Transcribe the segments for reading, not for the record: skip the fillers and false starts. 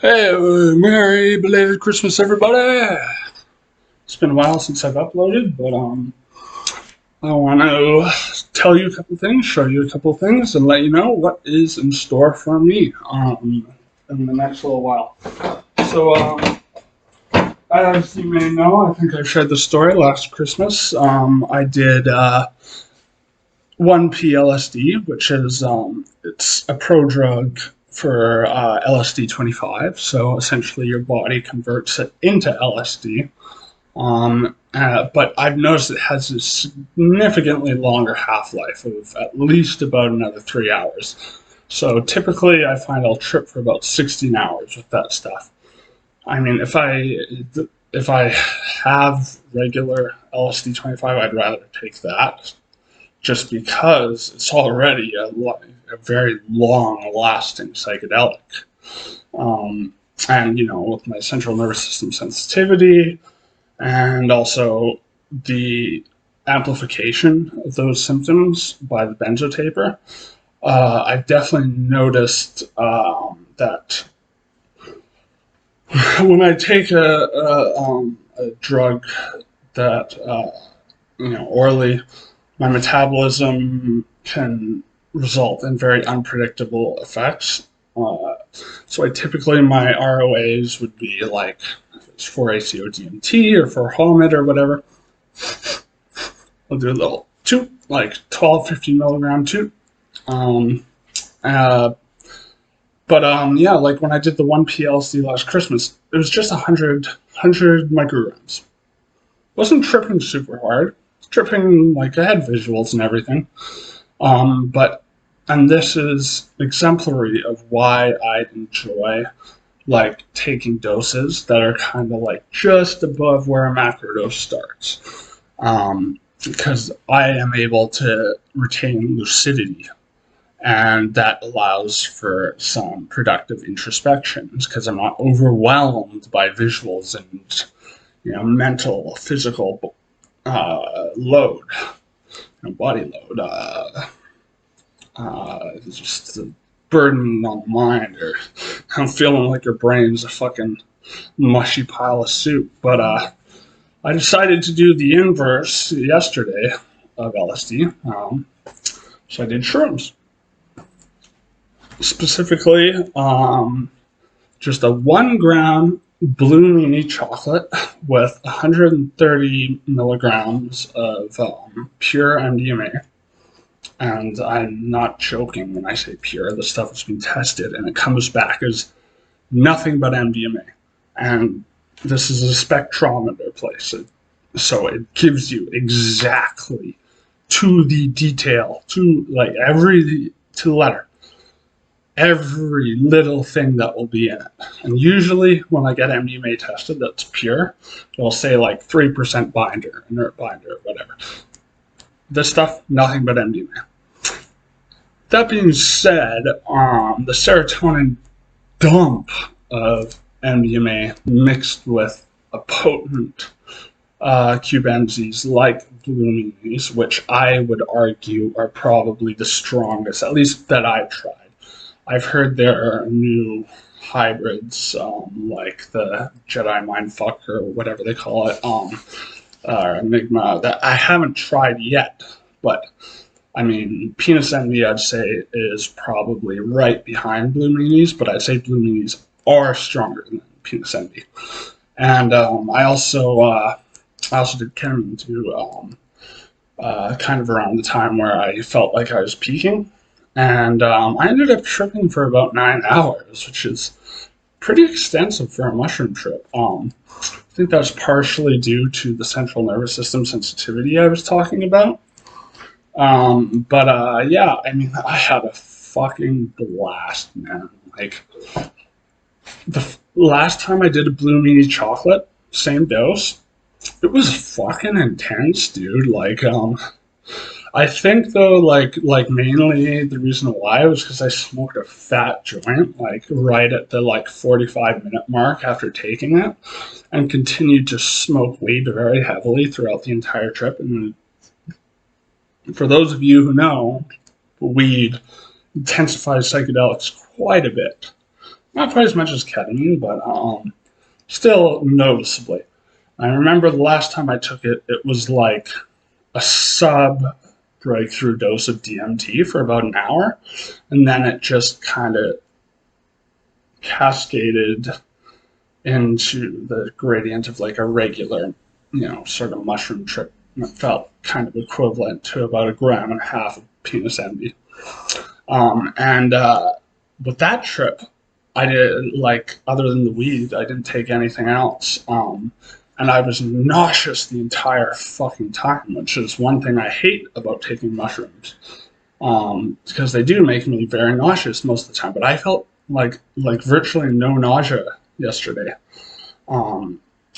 Hey, Merry belated Christmas, everybody! It's been a while since I've uploaded, but I want to tell you a couple things, show you a couple things, and let you know what is in store for me in the next little while. So, as you may know, I think I shared the story last Christmas. I did 1P LSD, which is it's a prodrug for LSD 25. So essentially, your body converts it into LSD. But I've noticed it has a significantly longer half-life of at least about another 3 hours. So typically, I find I'll trip for about 16 hours with that stuff. I mean, if I have regular LSD 25, I'd rather take that just because it's already a very long-lasting psychedelic. And, with my central nervous system sensitivity and also the amplification of those symptoms by the benzotaper, I've definitely noticed that when I take a drug that, orally, my metabolism can result in very unpredictable effects. So my ROAs would be like, if it's 4-ACO DMT or for HOMID or whatever, I'll do a little toot, like 12, 15 milligram toot. Um, uh, yeah, like when I did the 1 PLC last Christmas, it was just 100 micrograms. Wasn't tripping super hard. Tripping, like I had visuals and everything. And this is exemplary of why I enjoy like taking doses that are kind of like just above where a macrodose starts. Because I am able to retain lucidity, and that allows for some productive introspections because I'm not overwhelmed by visuals and mental, physical load, body load, just the burden on the mind, or I'm feeling like your brain's a fucking mushy pile of soup. But I decided to do the inverse yesterday of LSD. So I did shrooms. Specifically, just a 1 gram Blue Meanie chocolate with 130 milligrams of pure MDMA. And I'm not joking when I say pure. The stuff has been tested and it comes back as nothing but MDMA. And this is a spectrometer place. So it gives you exactly to the detail, to the letter, every little thing that will be in it. And usually when I get MDMA tested that's pure, it'll say like 3% binder, inert binder, whatever. This stuff, nothing but MDMA. That being said, the serotonin dump of MDMA mixed with a potent Q-benzies like Blue Meanies, which I would argue are probably the strongest, at least that I've tried. I've heard there are new hybrids, like the Jedi Mindfuck or whatever they call it, or Enigma, that I haven't tried yet. But, I mean, Penis Envy, I'd say, is probably right behind Blue Meanies, but I'd say Blue Meanies are stronger than Penis Envy. And I also did ketamine too, kind of around the time where I felt like I was peaking. And I ended up tripping for about 9 hours, which is pretty extensive for a mushroom trip. I think that's partially due to the central nervous system sensitivity I was talking about. Yeah, I mean, I had a fucking blast, man. Like, the last time I did a Blue Meanie chocolate, same dose, it was fucking intense, dude. Like, I think though, like mainly the reason why was because I smoked a fat joint, like right at the 45-minute mark after taking it, and continued to smoke weed very heavily throughout the entire trip. And for those of you who know, weed intensifies psychedelics quite a bit. not quite as much as ketamine, but still noticeably. I remember the last time I took it, it was like a sub breakthrough dose of DMT for about an hour, and then it just kind of cascaded into the gradient of like a regular, sort of mushroom trip. And it felt kind of equivalent to about 1.5 grams of penis envy. And with that trip, I did, like, other than the weed, I didn't take anything else. And I was nauseous the entire fucking time, which is one thing I hate about taking mushrooms. Because they do make me very nauseous most of the time. But I felt like virtually no nausea yesterday.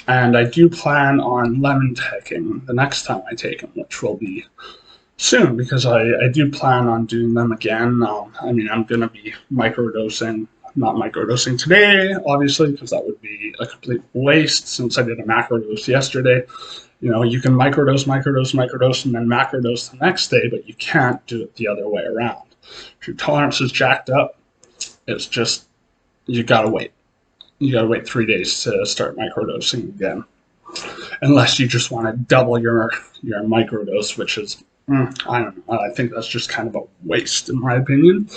And I do plan on lemon taking the next time I take them, which will be soon, because I do plan on doing them again. I mean, I'm going to be microdosing, not microdosing today, obviously, because that would be a complete waste since I did a macrodose yesterday. You can microdose, and then macrodose the next day, but you can't do it the other way around. If your tolerance is jacked up, it's just, you gotta wait. You gotta wait 3 days to start microdosing again. Unless you just want to double your microdose, which is, I don't know. I think that's just kind of a waste, in my opinion.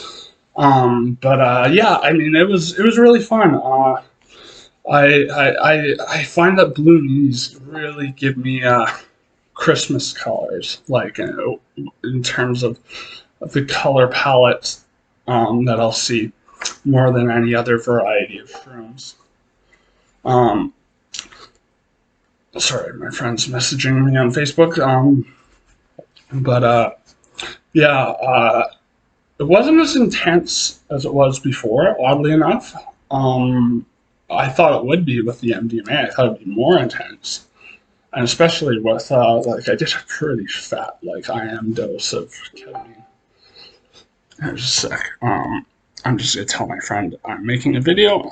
Yeah, I mean, it was really fun. I find that Blue Meanies really give me Christmas colors, like in terms of the color palettes that I'll see more than any other variety of shrooms. Sorry, my friend's messaging me on Facebook. Yeah, it wasn't as intense as it was before, oddly enough. I thought it would be with the MDMA. I thought it'd be more intense. And especially with, like, I did a pretty fat, like, IM dose of ketamine. Here's a sec. I'm just going to tell my friend I'm making a video.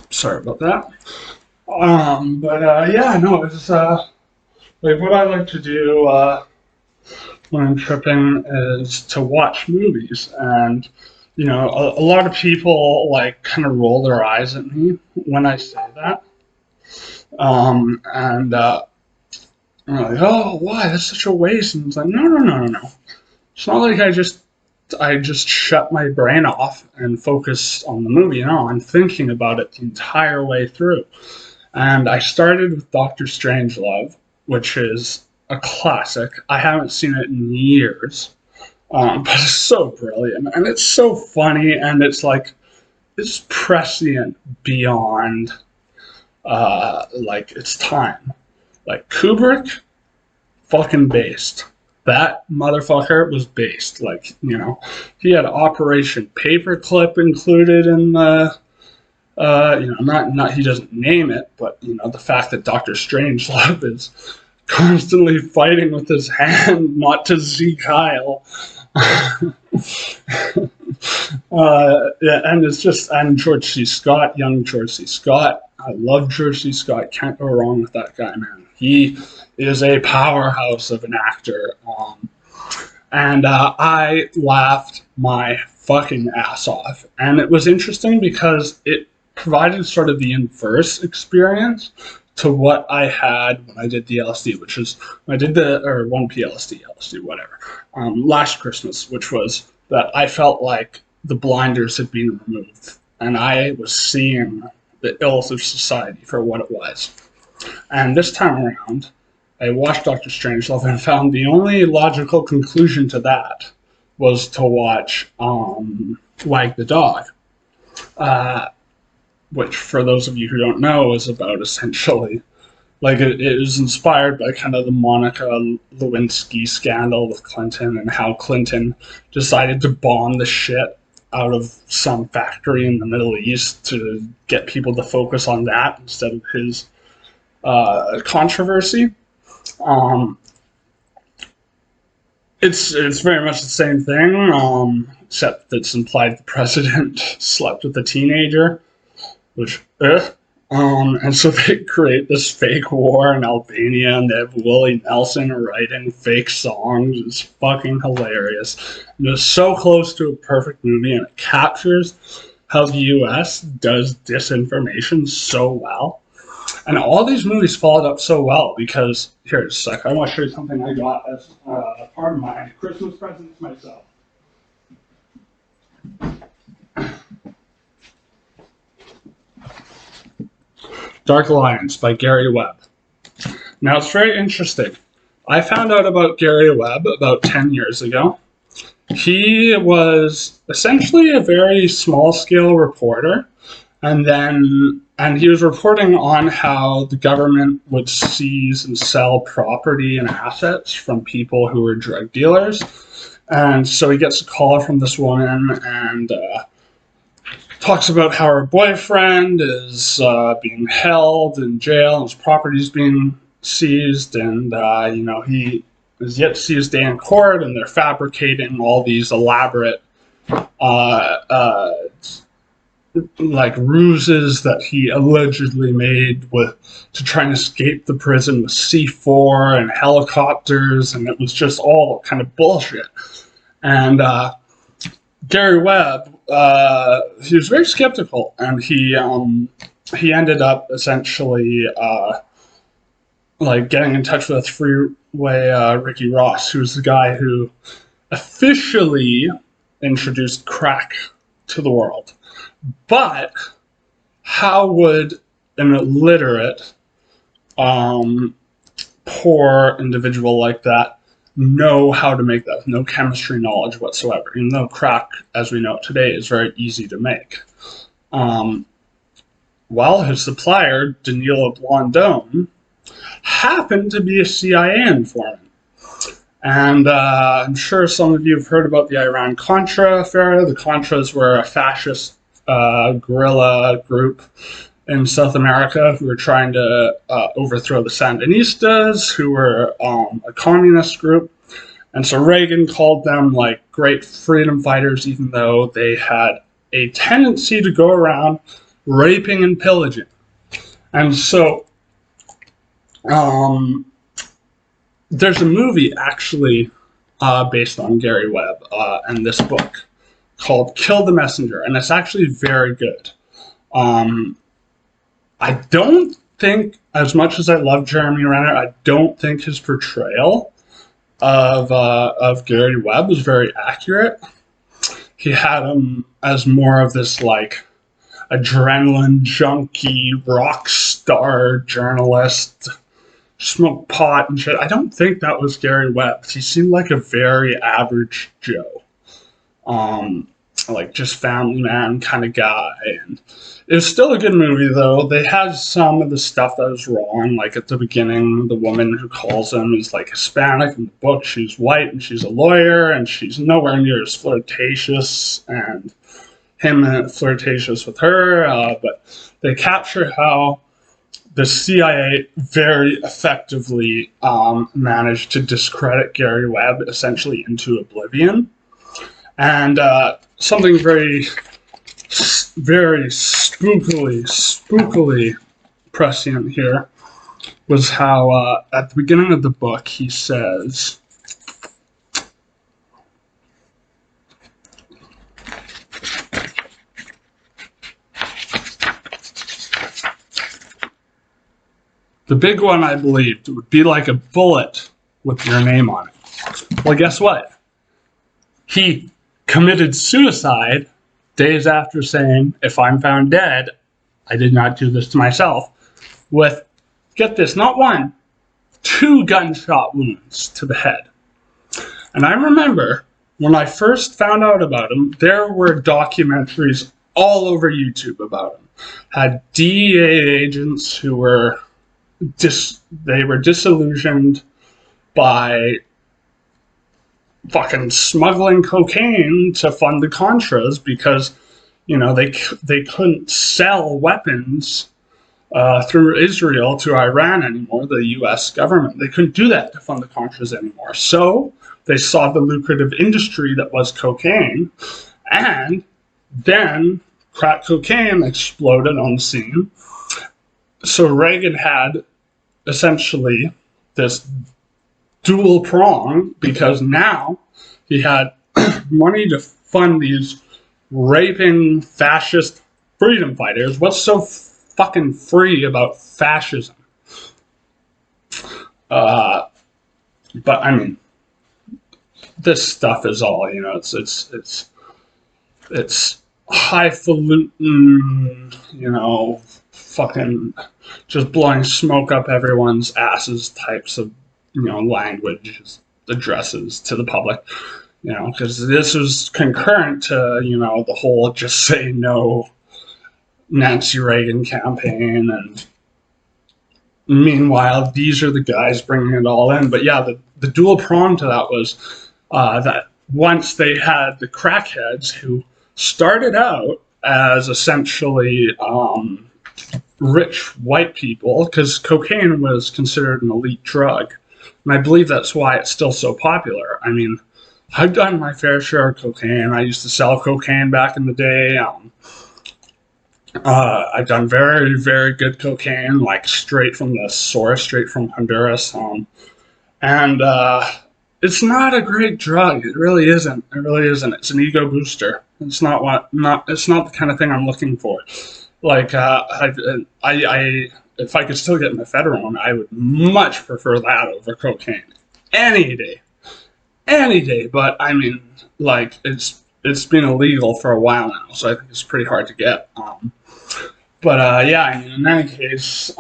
Sorry about that. Yeah, no, it's like what I like to do when I'm tripping is to watch movies, and a lot of people like kind of roll their eyes at me when I say that, and I'm like, oh, why? That's such a waste. And it's like, no. It's not like I just shut my brain off and focus on the movie. No, I'm thinking about it the entire way through. And I started with Doctor Strangelove, which is a classic. I haven't seen it in years, but it's so brilliant. And it's so funny, and it's like, it's prescient beyond like its time. Like, Kubrick, fucking based. That motherfucker was based. Like, he had Operation Paperclip included in the, not he doesn't name it, but, the fact that Doctor Strangelove is constantly fighting with his hand not to see Kyle. Yeah, and it's just, and George C. Scott, young George C. Scott. I love George C. Scott. Can't go wrong with that guy, man. He is a powerhouse of an actor. And I laughed my fucking ass off. And it was interesting because it provided sort of the inverse experience to what I had when I did the LSD, which is, when I did or 1P LSD, whatever, last Christmas, which was that I felt like the blinders had been removed. And I was seeing the ills of society for what it was. And this time around, I watched Doctor Strangelove and found the only logical conclusion to that was to watch Wag the Dog, which, for those of you who don't know, is about essentially, like, it is inspired by kind of the Monica Lewinsky scandal with Clinton, and how Clinton decided to bomb the shit out of some factory in the Middle East to get people to focus on that instead of his controversy. It's very much the same thing, except that it's implied the president slept with a teenager. which, and so they create this fake war in Albania, and they have Willie Nelson writing fake songs. It's fucking hilarious. And it's so close to a perfect movie, and it captures how the US does disinformation so well. And all these movies followed up so well because, here, just a sec, I want to show you something I got as part of my Christmas present to myself. Dark Alliance by Gary Webb. Now, it's very interesting. I found out about Gary Webb about 10 years ago. He was essentially a very small-scale reporter, and he was reporting on how the government would seize and sell property and assets from people who were drug dealers. And so he gets a call from this woman and talks about how her boyfriend is being held in jail and his property is being seized, and he is yet to see his day in court, and they're fabricating all these elaborate ruses that he allegedly made to try and escape the prison with C4 and helicopters, and it was just all kind of bullshit. And Gary Webb, he was very skeptical, and he ended up essentially getting in touch with Freeway Ricky Ross, who's the guy who officially introduced crack to the world. But how would an illiterate, poor individual like that know how to make that with no chemistry knowledge whatsoever, even though crack, as we know it today, is very easy to make? Well, his supplier, Danilo Blandone, happened to be a CIA informant. And I'm sure some of you have heard about the Iran-Contra affair. The Contras were a fascist guerrilla group in South America who were trying to overthrow the Sandinistas, who were a communist group. And so Reagan called them great freedom fighters, even though they had a tendency to go around raping and pillaging. And so there's a movie actually based on Gary Webb and this book called Kill the Messenger, and it's actually very good. I don't think, as much as I love Jeremy Renner, I don't think his portrayal of Gary Webb was very accurate. He had him as more of this adrenaline junkie, rock star journalist, smoke pot and shit. I don't think that was Gary Webb. He seemed like a very average Joe. Just family man kind of guy. And it was still a good movie, though. They had some of the stuff that was wrong. At the beginning, the woman who calls him is Hispanic. In the book, she's white and she's a lawyer, and she's nowhere near as flirtatious, and him flirtatious with her. But they capture how the CIA very effectively managed to discredit Gary Webb essentially into oblivion. And something very, very spookily prescient here was how at the beginning of the book he says, the big one, I believed, would be like a bullet with your name on it. Well, guess what? He committed suicide days after saying, if I'm found dead, I did not do this to myself, with, get this, not one, 2 gunshot wounds to the head. And I remember when I first found out about him, there were documentaries all over YouTube about him. Had DEA agents who were disillusioned by fucking smuggling cocaine to fund the Contras because, they couldn't sell weapons through Israel to Iran anymore, the U.S. government. They couldn't do that to fund the Contras anymore. So they saw the lucrative industry that was cocaine, and then crack cocaine exploded on the scene. So Reagan had essentially this dual prong, because now he had money to fund these raping fascist freedom fighters. What's so fucking free about fascism? But I mean, this stuff is all, you know, it's highfalutin, you know, fucking just blowing smoke up everyone's asses types of, you know, language addresses to the public, you know, because this was concurrent to, you know, the whole just say no Nancy Reagan campaign. And meanwhile, these are the guys bringing it all in. But yeah, the dual prong to that was that once they had the crackheads who started out as essentially rich white people, because cocaine was considered an elite drug. And I believe that's why it's still so popular. I mean, I've done my fair share of cocaine. I used to sell cocaine back in the day. I've done very, very good cocaine, like straight from the source, straight from Honduras. And it's not a great drug. It really isn't. It really isn't. It's an ego booster. It's not the kind of thing I'm looking for. Like, if I could still get methadone, I would much prefer that over cocaine. Any day. But I mean, like, it's been illegal for a while now, so I think it's pretty hard to get. Yeah, I mean, in any case,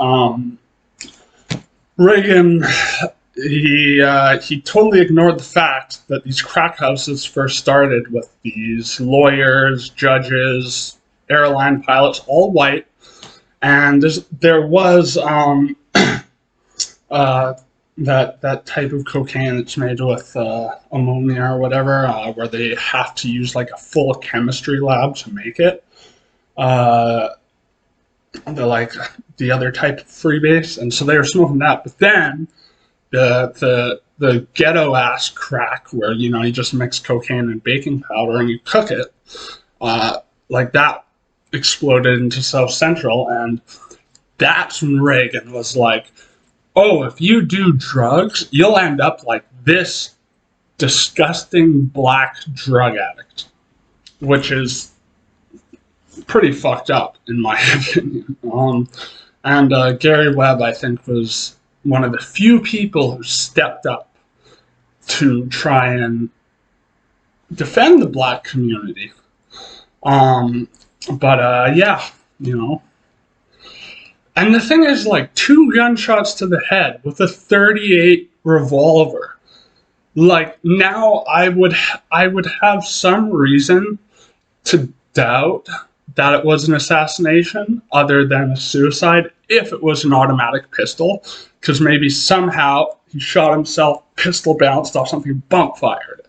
Reagan, he totally ignored the fact that these crack houses first started with these lawyers, judges, airline pilots, all white, and there was that type of cocaine that's made with ammonia or whatever, where they have to use like a full chemistry lab to make it. Like the other type of freebase, and so they were smoking that. But then the ghetto ass crack, where, you know, you just mix cocaine and baking powder and you cook it, like that exploded into South Central, and that's when Reagan was like, oh, if you do drugs, you'll end up like this disgusting black drug addict, which is pretty fucked up in my opinion. And Gary Webb, I think, was one of the few people who stepped up to try and defend the black community. Yeah, you know. And the thing is, like, 2 gunshots to the head with a .38 revolver. Like, now I would have some reason to doubt that it was an assassination other than a suicide if it was an automatic pistol, because maybe somehow he shot himself, pistol bounced off something, bump fired.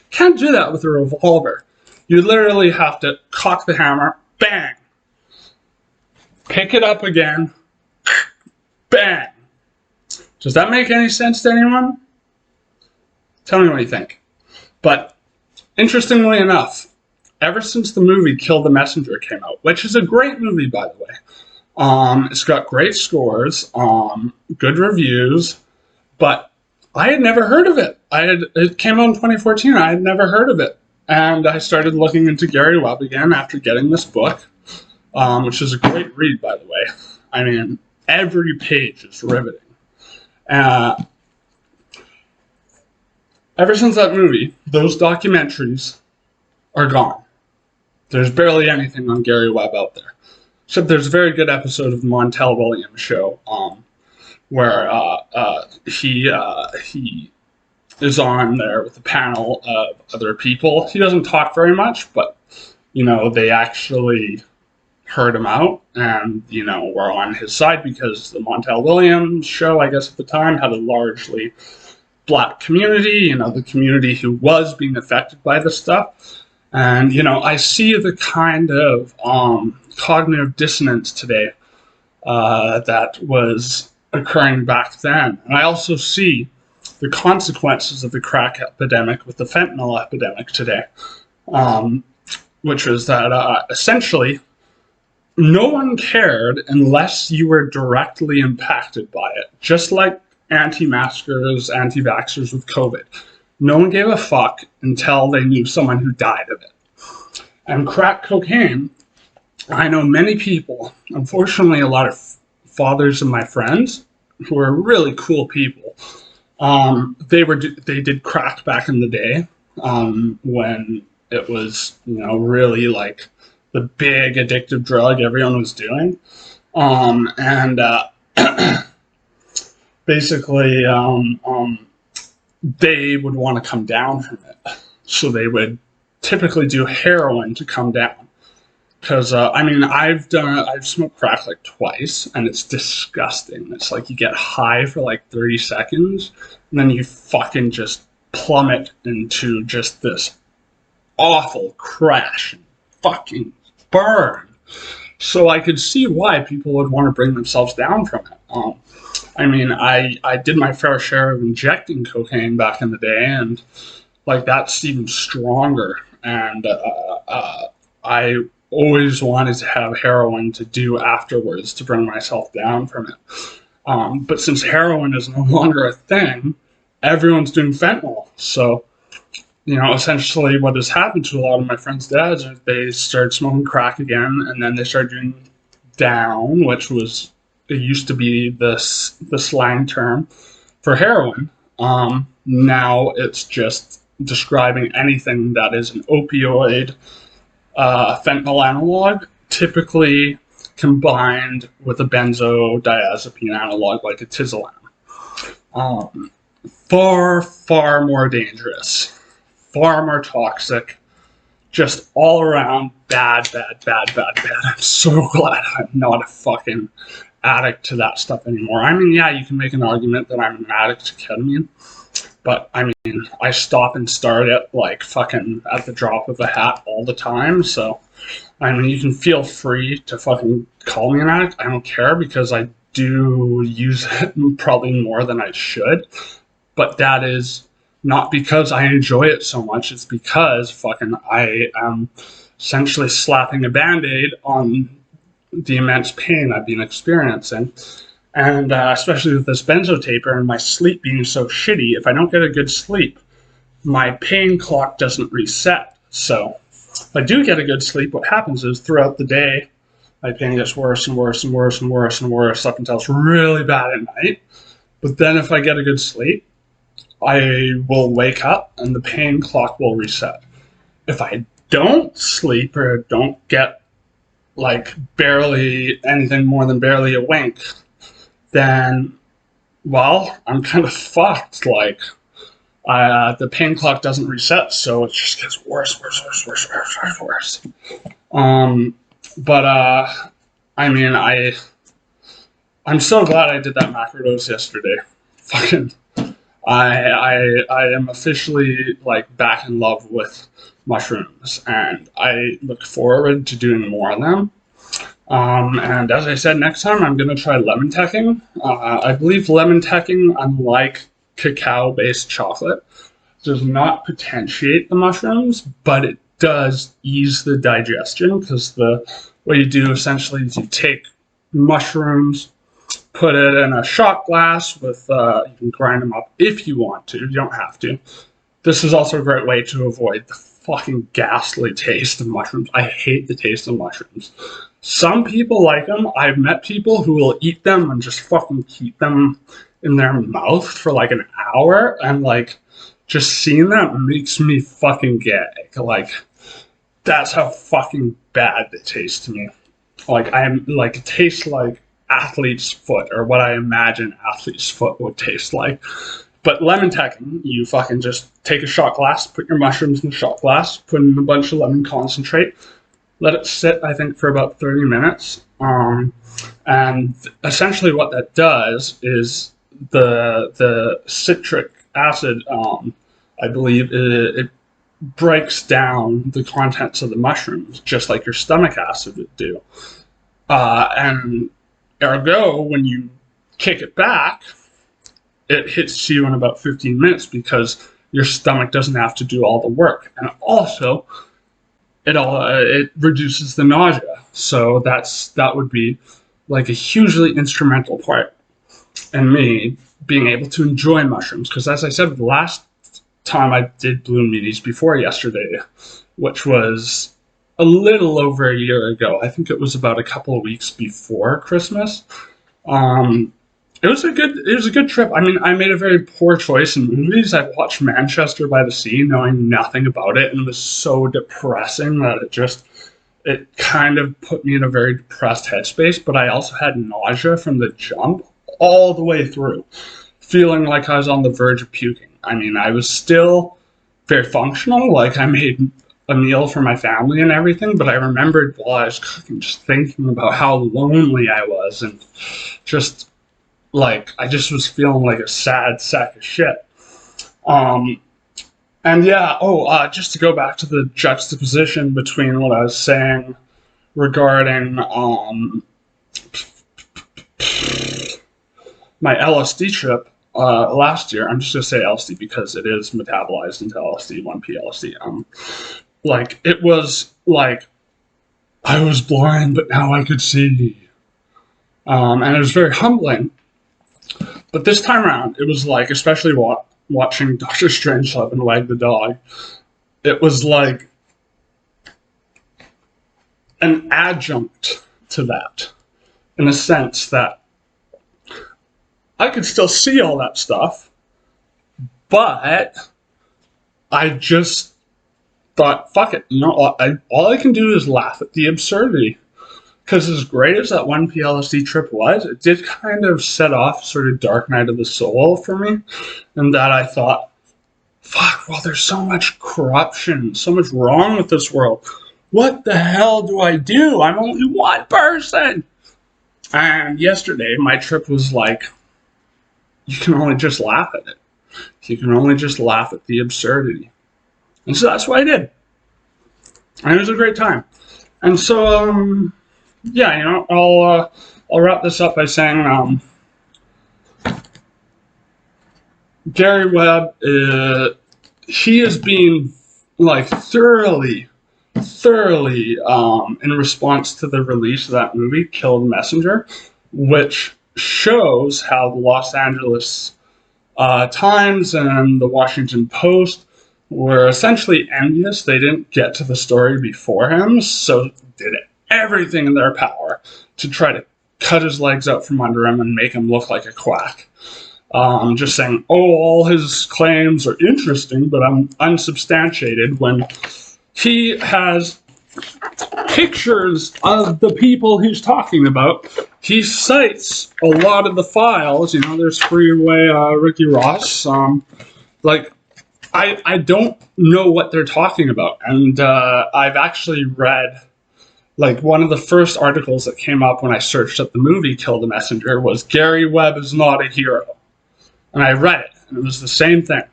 Can't do that with a revolver. You literally have to cock the hammer, bang, pick it up again, bang. Does that make any sense to anyone? Tell me what you think. But interestingly enough, ever since the movie Kill the Messenger came out, which is a great movie, by the way, it's got great scores, good reviews, but I had never heard of it. It came out in 2014. I had never heard of it. And I started looking into Gary Webb again after getting this book, which is a great read, by the way. I mean, every page is riveting. Ever since that movie, those documentaries are gone. There's barely anything on Gary Webb out there. Except there's a very good episode of the Montel Williams show, where he is on there with a panel of other people. He doesn't talk very much, but, you know, they actually heard him out and, you know, were on his side, because the Montel Williams show, I guess at the time, had a largely black community, you know, the community who was being affected by this stuff. And, you know, I see the kind of cognitive dissonance today that was occurring back then. And I also see the consequences of the crack epidemic with the fentanyl epidemic today, which was that essentially no one cared unless you were directly impacted by it. Just like anti-maskers, anti-vaxxers with COVID. No one gave a fuck until they knew someone who died of it. And crack cocaine, I know many people, unfortunately a lot of fathers of my friends, who are really cool people, they did crack back in the day, when it was, really like the big addictive drug everyone was doing. And basically, they would want to come down from it. So they would typically do heroin to come down. Because, I've smoked crack like twice, and it's disgusting. It's like you get high for like 30 seconds, and then you fucking just plummet into just this awful crash and fucking burn. So I could see why people would want to bring themselves down from it. I did my fair share of injecting cocaine back in the day, and like that's even stronger. And I always wanted to have heroin to do afterwards to bring myself down from it. But since heroin is no longer a thing, everyone's doing fentanyl. So, essentially what has happened to a lot of my friends' dads is they started smoking crack again, and then they started doing down, which was, it used to be the slang term for heroin. Now it's just describing anything that is an opioid, fentanyl analog, typically combined with a benzodiazepine analog like a tizolam. Far, far more dangerous, far more toxic, just all around bad. I'm so glad I'm not a fucking addict to that stuff anymore. Yeah, you can make an argument that I'm an addict to ketamine, but I stop and start it like fucking at the drop of a hat all the time. So, you can feel free to fucking call me an addict. I don't care, because I do use it probably more than I should. But that is not because I enjoy it so much. It's because fucking I am essentially slapping a Band-Aid on the immense pain I've been experiencing. And especially with this benzotaper and my sleep being so shitty, if I don't get a good sleep, my pain clock doesn't reset. So if I do get a good sleep, what happens is throughout the day, my pain gets worse and worse and worse and worse and worse up until it's really bad at night. But then if I get a good sleep, I will wake up and the pain clock will reset. If I don't sleep or don't get like barely anything more than barely a wink, then, well, I'm kind of fucked. Like, the pain clock doesn't reset, so it just gets worse. I'm so glad I did that macrodose yesterday. Fucking, I am officially like back in love with mushrooms, and I look forward to doing more of them. And as I said, next time I'm going to try lemon teching. I believe lemon teching, unlike cacao-based chocolate, does not potentiate the mushrooms, but it does ease the digestion, because what you do essentially is you take mushrooms, put it in a shot glass with, you can grind them up if you want to, you don't have to. This is also a great way to avoid the fucking ghastly taste of mushrooms. I hate the taste of mushrooms. Some people like them. I've met people who will eat them and just fucking keep them in their mouth for like an hour, and like just seeing that makes me fucking gag. Like, that's how fucking bad they taste to me. Like, it tastes like athlete's foot, or what I imagine athlete's foot would taste like. But lemon teching, you fucking just take a shot glass, put your mushrooms in the shot glass, put in a bunch of lemon concentrate, let it sit, I think, for about 30 minutes. And essentially what that does is the citric acid, I believe, it breaks down the contents of the mushrooms, just like your stomach acid would do. And ergo, when you kick it back, it hits you in about 15 minutes because your stomach doesn't have to do all the work. And also, it reduces the nausea. So that would be like a hugely instrumental part in me being able to enjoy mushrooms. Because as I said, the last time I did Blue Meanies before yesterday, which was a little over a year ago. I think it was about a couple of weeks before Christmas. Um, it was a good trip. I mean, I made a very poor choice in movies. I watched Manchester by the Sea, knowing nothing about it, and it was so depressing that it kind of put me in a very depressed headspace. But I also had nausea from the jump all the way through, feeling like I was on the verge of puking. I mean, I was still very functional. Like, I made a meal for my family and everything, but I remembered while I was cooking, just thinking about how lonely I was, and just like I just was feeling like a sad sack of shit. Um, and yeah, just to go back to the juxtaposition between what I was saying regarding my LSD trip last year. I'm just gonna say LSD because it is metabolized into LSD, 1P LSD. Like it was like I was blind, but now I could see, and it was very humbling. But this time around, it was like, especially watching Doctor Strangelove and Wag the dog, it was like an adjunct to that, in a sense that I could still see all that stuff, but I just thought, fuck it, all I can do is laugh at the absurdity. Because as great as that one PLSD trip was, it did kind of set off sort of dark night of the soul for me. And that I thought, fuck, well, there's so much corruption, so much wrong with this world. What the hell do I do? I'm only one person. And yesterday, my trip was like, you can only just laugh at it. You can only just laugh at the absurdity. And so that's what I did. And it was a great time. And so, yeah, I'll wrap this up by saying Gary Webb, he is being like thoroughly in response to the release of that movie, Killed Messenger, which shows how the Los Angeles Times and the Washington Post were essentially envious. They didn't get to the story before him, so did everything in their power to try to cut his legs out from under him and make him look like a quack. Just saying, all his claims are interesting, but unsubstantiated, when he has pictures of the people he's talking about. He cites a lot of the files. There's Freeway Ricky Ross. I don't know what they're talking about. And I've actually read, like, one of the first articles that came up when I searched up the movie Kill the Messenger was Gary Webb is not a hero. And I read it, and it was the same thing.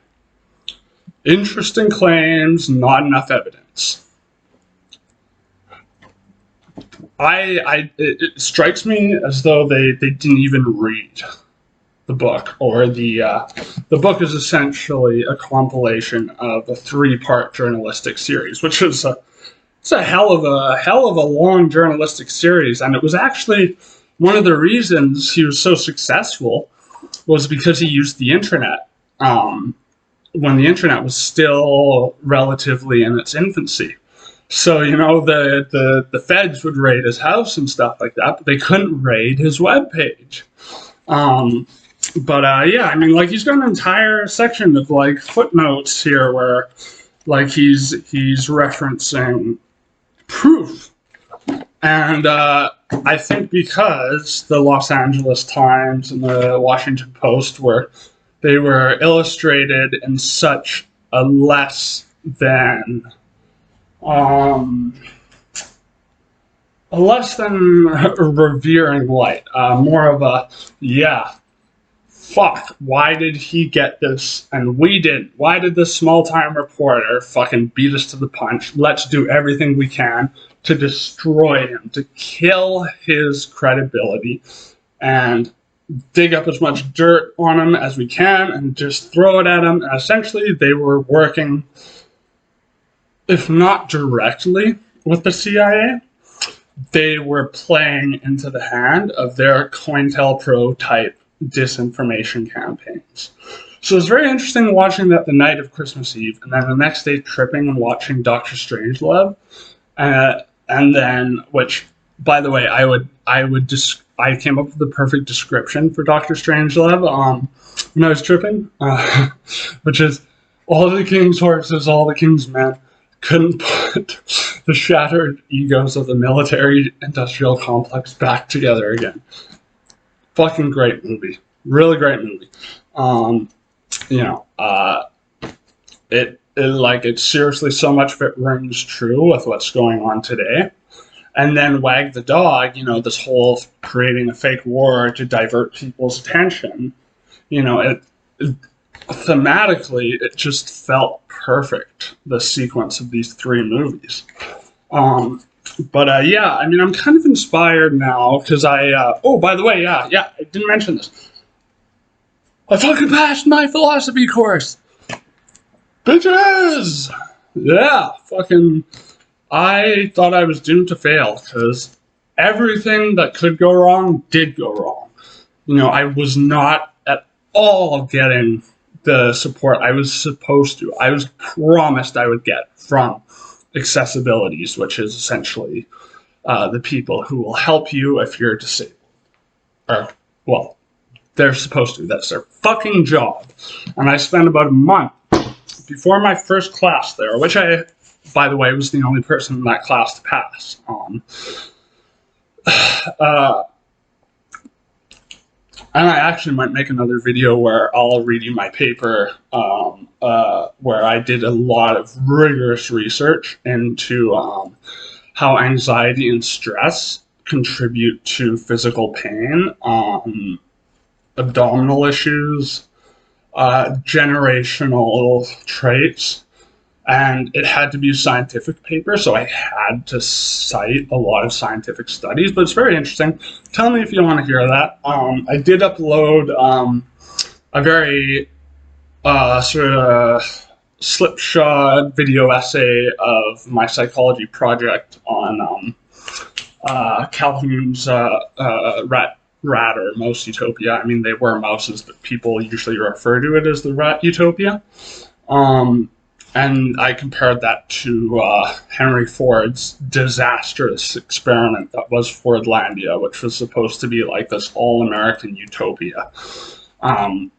Interesting claims, not enough evidence. It strikes me as though they didn't even read the book, or the book is essentially a compilation of a 3-part journalistic series, which is it's a hell of a long journalistic series. And it was actually one of the reasons he was so successful was because he used the internet when the internet was still relatively in its infancy. So, the feds would raid his house and stuff like that, but they couldn't raid his webpage. Yeah, I mean, like, he's got an entire section of, like, footnotes here where, like, he's referencing proof. And I think because the Los Angeles Times and the Washington Post were illustrated in such a less than revering light, more of a, yeah, fuck, why did he get this and we didn't? Why did this small-time reporter fucking beat us to the punch? Let's do everything we can to destroy him, to kill his credibility, and dig up as much dirt on him as we can and just throw it at him. And essentially, they were working if not directly with the CIA, they were playing into the hand of their COINTELPRO type disinformation campaigns. So it's very interesting watching that the night of Christmas Eve, and then the next day tripping and watching Doctor Strangelove, and then, which, by the way, I came up with the perfect description for Doctor Strangelove when I was tripping, which is all the king's horses, all the king's men couldn't put the shattered egos of the military-industrial complex back together again. Fucking great movie. Really great movie. It's seriously, so much of it rings true with what's going on today. And then Wag the Dog, this whole creating a fake war to divert people's attention, thematically, it just felt perfect, the sequence of these three movies. I'm kind of inspired now, because by the way, I didn't mention this. I fucking passed my philosophy course! Bitches! Yeah, I thought I was doomed to fail, because everything that could go wrong did go wrong. I was not at all getting the support I was supposed to. I was promised I would get from Accessibilities, which is essentially the people who will help you if you're disabled. They're supposed to. That's their fucking job. And I spent about a month before my first class there, which I, by the way, was the only person in that class to pass. And I actually might make another video where I'll read you my paper, where I did a lot of rigorous research into how anxiety and stress contribute to physical pain, abdominal issues, generational traits, and it had to be a scientific paper, so I had to cite a lot of scientific studies, but it's very interesting. Tell me if you want to hear that. I did upload a very sort of slipshod video essay of my psychology project on Calhoun's rat or mouse utopia. I mean, they were mouses, but people usually refer to it as the rat utopia. And I compared that to Henry Ford's disastrous experiment that was Fordlandia, which was supposed to be like this all-American utopia. I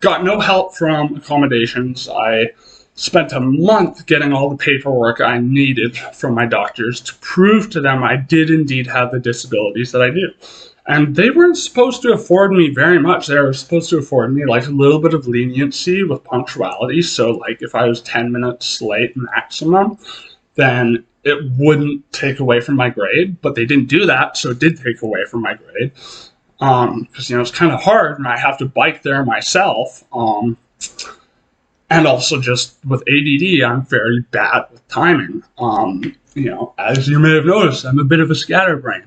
got no help from accommodations. I spent a month getting all the paperwork I needed from my doctors to prove to them I did indeed have the disabilities that I do. And they weren't supposed to afford me very much. They were supposed to afford me like a little bit of leniency with punctuality. So like if I was 10 minutes late maximum, then it wouldn't take away from my grade. But they didn't do that, so it did take away from my grade. Because, it's kind of hard and I have to bike there myself. And also just with ADD, I'm very bad with timing. As you may have noticed, I'm a bit of a scatterbrain.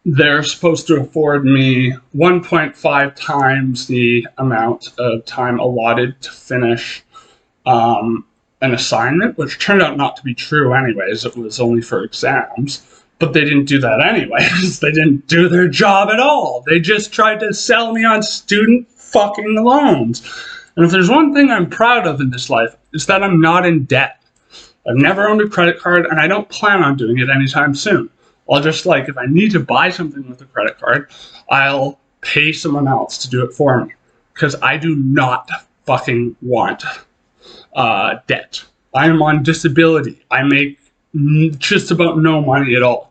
They're supposed to afford me 1.5 times the amount of time allotted to finish an assignment, which turned out not to be true anyways. It was only for exams. But they didn't do that anyways. They didn't do their job at all. They just tried to sell me on student fucking loans. And if there's one thing I'm proud of in this life, it's that I'm not in debt. I've never owned a credit card, and I don't plan on doing it anytime soon. I'll just, if I need to buy something with a credit card, I'll pay someone else to do it for me. Because I do not fucking want debt. I am on disability. I make just about no money at all.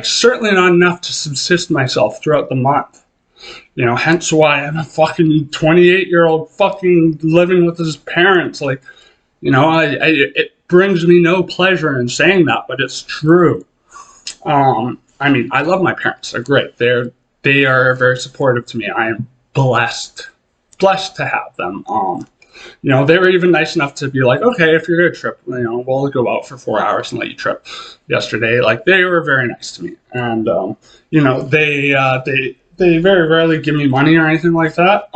Certainly not enough to subsist myself throughout the month. Hence why I'm a fucking 28-year-old fucking living with his parents. It brings me no pleasure in saying that, but it's true. I love my parents. They're great. They are very supportive to me. I am blessed to have them. They were even nice enough to be like, okay, if you're going to trip, we'll go out for 4 hours and let you trip they very rarely give me money or anything like that,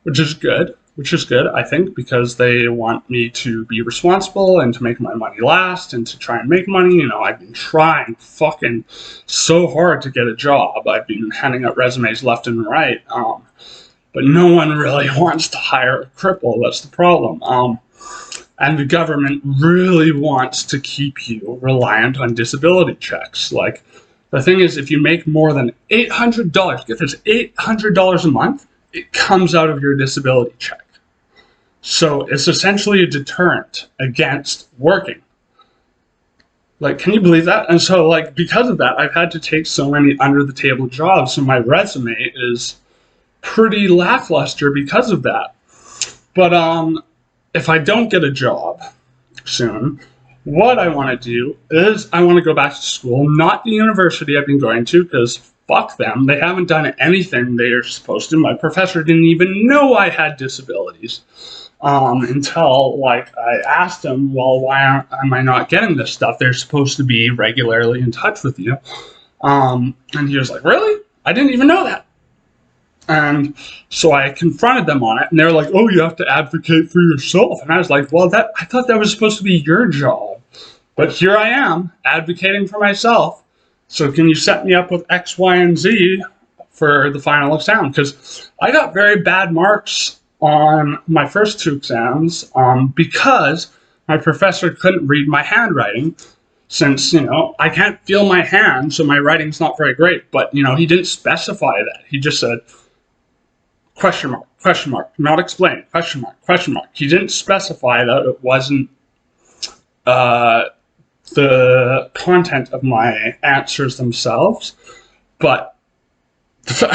which is good. Which is good, I think, because they want me to be responsible and to make my money last and to try and make money. You know, I've been trying fucking so hard to get a job. I've been handing out resumes left and right, but no one really wants to hire a cripple. That's the problem. And the government really wants to keep you reliant on disability checks. Like, the thing is, if you make more than $800, get this, $800 a month, it comes out of your disability check. So it's essentially a deterrent against working. Like, can you believe that? And so, like, because of that, I've had to take so many under-the-table jobs, so my resume is pretty lackluster because of that. But if I don't get a job soon, what I want to do is I want to go back to school, not the university I've been going to, because fuck them. They haven't done anything they are supposed to. My professor didn't even know I had disabilities until, like, I asked him, well, why am I not getting this stuff? They're supposed to be regularly in touch with you. And he was like, really? I didn't even know that. And so I confronted them on it, and they're like, oh, you have to advocate for yourself. And I was like, well, I thought that was supposed to be your job. But here I am, advocating for myself. So can you set me up with X, Y, and Z for the final exam? Because I got very bad marks on my first two exams because my professor couldn't read my handwriting. Since, you know, I can't feel my hand, so my writing's not very great. But, you know, he didn't specify that. He just said, question mark, not explain, question mark. He didn't specify that it wasn't the content of my answers themselves, but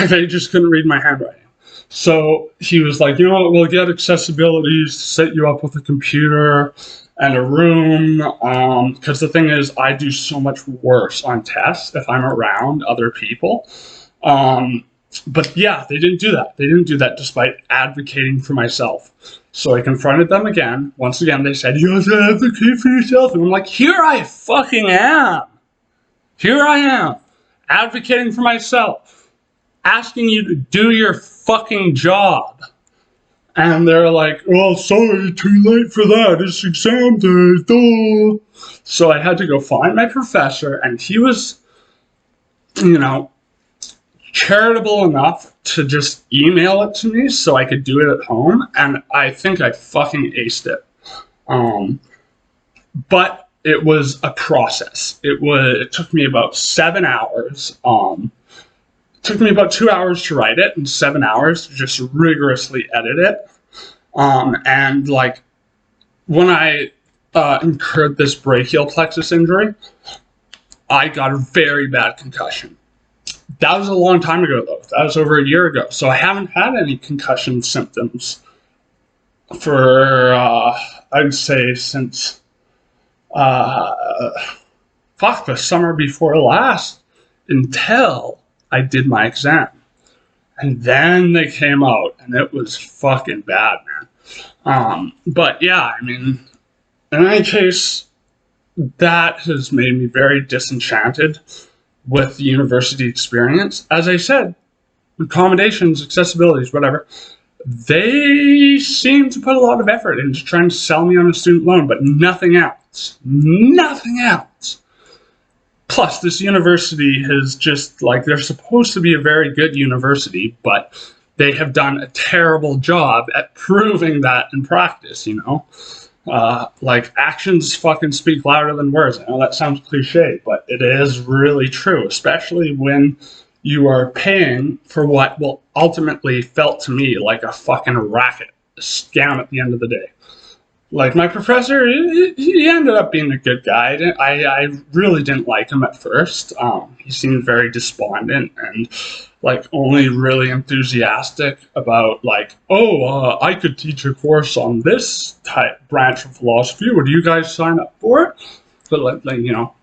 they just couldn't read my handwriting. So he was like, you know what, we'll get accessibilities to set you up with a computer and a room, because the thing is, I do so much worse on tests if I'm around other people. But yeah, they didn't do that. They didn't do that despite advocating for myself. So I confronted them again. Once again, they said, you have to advocate for yourself. And I'm like, here I fucking am. Here I am, advocating for myself, asking you to do your fucking job. And they're like, well, sorry, too late for that. It's exam day. Duh. So I had to go find my professor, and he was, you know, charitable enough to just email it to me so I could do it at home, and I think I fucking aced it. But it was a process. It took me about 7 hours. It took me about 2 hours to write it and 7 hours to just rigorously edit it. And like, when I incurred this brachial plexus injury, I got a very bad concussion. That was a long time ago, though. That was over a year ago. So I haven't had any concussion symptoms for, I'd say, since, the summer before last, until I did my exam. And then they came out, and it was fucking bad, man. But yeah, I mean, in any case, that has made me very disenchanted with the university experience. As I said, accommodations, accessibilities, whatever, they seem to put a lot of effort into trying to sell me on a student loan, but nothing else. Nothing else. Plus, this university has just, like, they're supposed to be a very good university, but they have done a terrible job at proving that in practice, you know? Like, actions fucking speak louder than words. I know that sounds cliche, but it is really true, especially when you are paying for what will ultimately felt to me like a fucking racket, a scam at the end of the day. Like, my professor, he ended up being a good guy. I really didn't like him at first. He seemed very despondent and, like, only really enthusiastic about, like, oh, I could teach a course on this type branch of philosophy. Would you guys sign up for it? But, like, you know,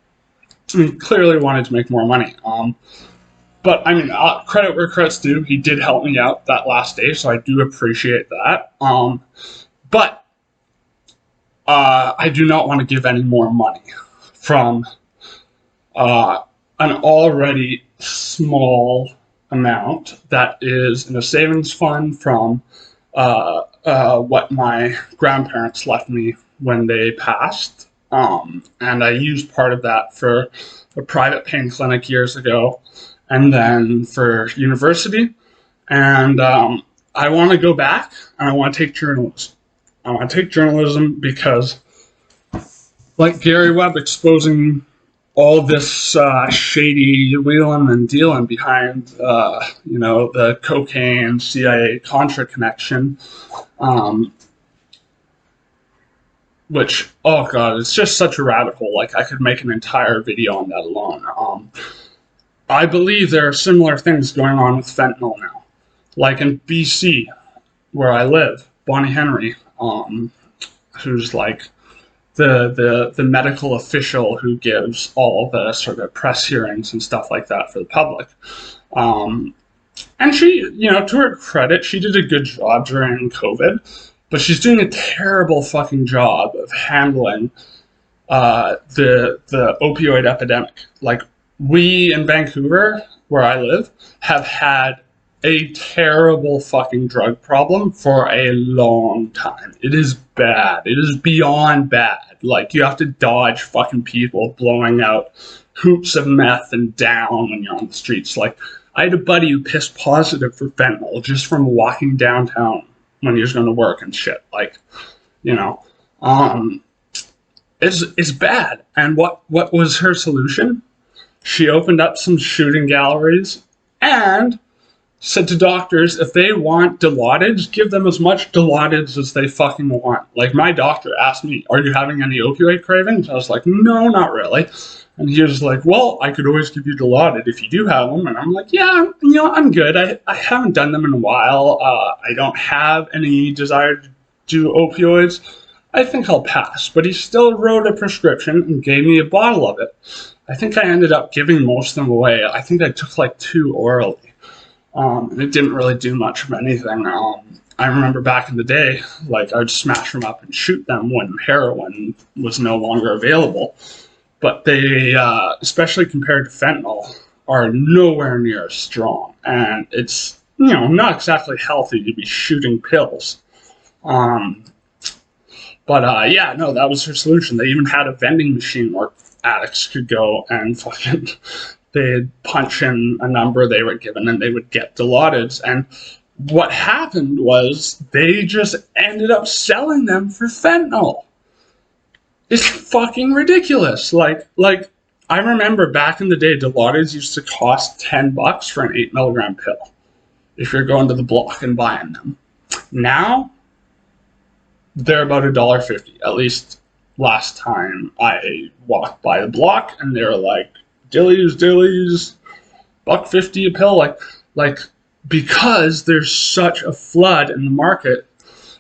he clearly wanted to make more money. But, I mean, credit where credit's due. He did help me out that last day, so I do appreciate that. But I do not want to give any more money from an already small amount that is in a savings fund from what my grandparents left me when they passed. And I used part of that for a private pain clinic years ago, and then for university. And I want to go back, and I want to take journalism. I want to take journalism because, like Gary Webb exposing all this shady wheeling and dealing behind, the cocaine CIA Contra connection, which, oh god, it's just such a rabbit hole. Like, I could make an entire video on that alone. I believe there are similar things going on with fentanyl now. Like in BC, where I live, Bonnie Henry, who's like the medical official who gives all the sort of press hearings and stuff like that for the public. And she, to her credit, she did a good job during COVID, but she's doing a terrible fucking job of handling the opioid epidemic. Like, we in Vancouver, where I live, have had a terrible fucking drug problem for a long time. It is bad. It is beyond bad. Like, you have to dodge fucking people blowing out hoops of meth and down when you're on the streets. Like, I had a buddy who pissed positive for fentanyl just from walking downtown when he was going to work and shit. Like, it's bad. And what was her solution? She opened up some shooting galleries and said to doctors, if they want Dilaudid, give them as much Dilaudid as they fucking want. Like, my doctor asked me, are you having any opioid cravings? I was like, no, not really. And he was like, well, I could always give you Dilaudid if you do have them. And I'm like, yeah, I'm good. I haven't done them in a while. I don't have any desire to do opioids. I think I'll pass. But he still wrote a prescription and gave me a bottle of it. I think I ended up giving most of them away. I think I took like 2 orally. And it didn't really do much of anything. I remember back in the day, like, I'd smash them up and shoot them when heroin was no longer available. But they, especially compared to fentanyl, are nowhere near as strong. And it's, not exactly healthy to be shooting pills. That was her solution. They even had a vending machine where addicts could go and fucking, they'd punch in a number they were given and they would get Dilaudids. And what happened was they just ended up selling them for fentanyl. It's fucking ridiculous. Like I remember back in the day, Dilaudids used to cost $10 for an 8 milligram pill if you're going to the block and buying them. Now, they're about $1.50. At least last time I walked by the block, and they were like, dillies, $1.50 a pill. Like because there's such a flood in the market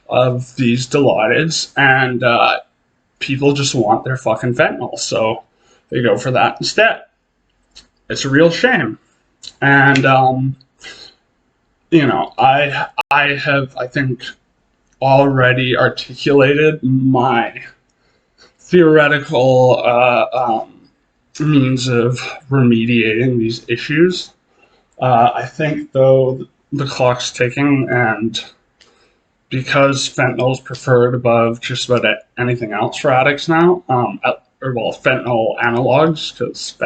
of these Dilaudids, and people just want their fucking fentanyl, so they go for that instead. It's a real shame. And I have, I think, already articulated my theoretical means of remediating these issues. I think, though, the clock's ticking, and because fentanyl is preferred above just about anything else for addicts now, fentanyl analogs, because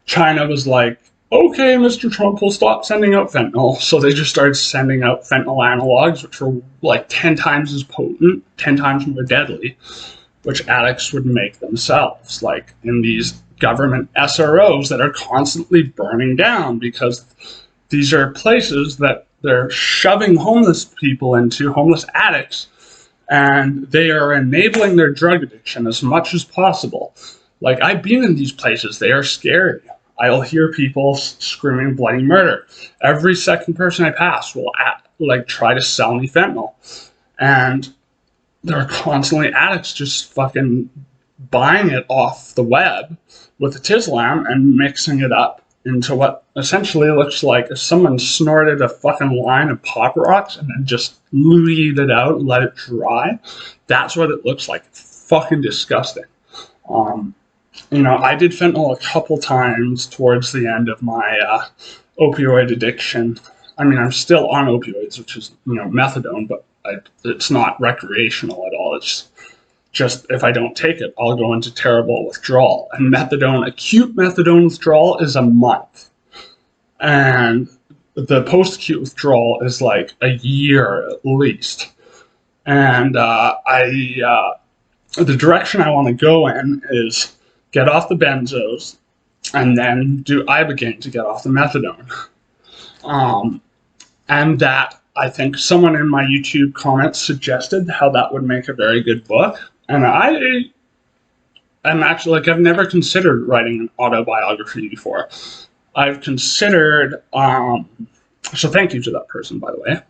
China was like, okay, Mr. Trump will stop sending out fentanyl. So they just started sending out fentanyl analogs, which were like 10 times as potent, 10 times more deadly, which addicts would make themselves, like in these government SROs that are constantly burning down, because these are places that they're shoving homeless people into, homeless addicts, and they are enabling their drug addiction as much as possible. Like, I've been in these places. They are scary. I'll hear people screaming bloody murder. Every second person I pass will try to sell me fentanyl. And there are constantly addicts just fucking buying it off the web with a Tislam and mixing it up into what essentially looks like if someone snorted a fucking line of Pop Rocks and then just looted it out and let it dry. That's what it looks like. It's fucking disgusting. I did fentanyl a couple times towards the end of my opioid addiction. I mean, I'm still on opioids, which is, methadone, but it's not recreational at all. It's just, if I don't take it, I'll go into terrible withdrawal. And methadone, acute methadone withdrawal is a month. And the post-acute withdrawal is like a year at least. And the direction I want to go in is get off the benzos and then do ibogaine to get off the methadone. And that, I think someone in my YouTube comments suggested how that would make a very good book. And I'm actually, like, I've never considered writing an autobiography before. I've considered, so thank you to that person, by the way.